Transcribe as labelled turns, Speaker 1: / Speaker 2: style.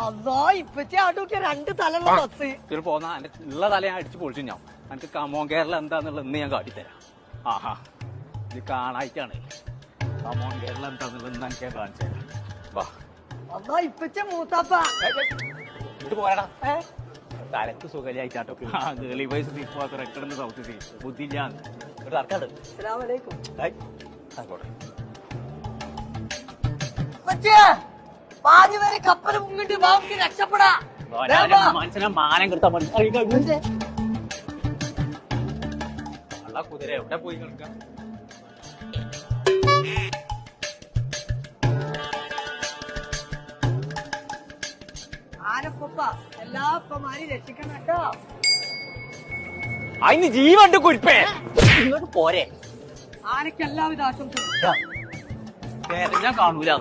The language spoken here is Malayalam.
Speaker 1: അല്ലോ ഇപ്പച്ചി ആട്ടൂക്കെ 2 തലുള്ള ബസ്
Speaker 2: ഇതിൽ പോന്ന എന്റെ ഉള്ള തല ഞാൻ അടിച്ചു പൊളിച്ചു ഞാൻ എനിക്ക് കമോൺ കേരള എന്താന്നുള്ളത് ഇന്ന് ഞാൻ കാട്ടിത്തരാം. ആഹാ ഇത് കാണായിട്ടാണ് കമോൺ കേരള എന്താന്നുള്ളത് ഇന്ന് എനിക്ക് ഞാൻ കാണിച്ചു തരാം. വാ
Speaker 1: അല്ലോ ഇപ്പച്ച മൂത്താപ്പ
Speaker 2: ഇത് പോരാടാ തലക്ക് സുഖലായിട്ടാട്ടോ ഗേളി വയസ്സ് തീർപ്പാത്ത റെക്കഡെന്ന് സൗത്ത് സീ ബുദ്ധിയില്ലാന്ന് ഒരു തർക്കാട്.
Speaker 1: അസ്സലാമു അലൈക്കും.
Speaker 2: ആയിക്കോട്ടെ
Speaker 1: പാതി വരെ കപ്പൽ മുങ്ങിട്ട് ബാക്കി രക്ഷപ്പെടാ.
Speaker 2: മനുഷ്യനെ മാനം കിട്ടാൻ കള്ള കുതിര എവിടെ പോയി കിടക്കാം.
Speaker 1: ആനപ്പൊപ്പ എല്ലാ അപ്പമാരെയും രക്ഷിക്കണം കേട്ടോ.
Speaker 2: അതിന് ജീവണ്ട് കുരിപ്പേ ഇങ്ങോട്ട് പോരെ.
Speaker 1: ആനക്ക് എല്ലാവിധ ആശംസകളും.
Speaker 2: ഞാൻ കാണൂല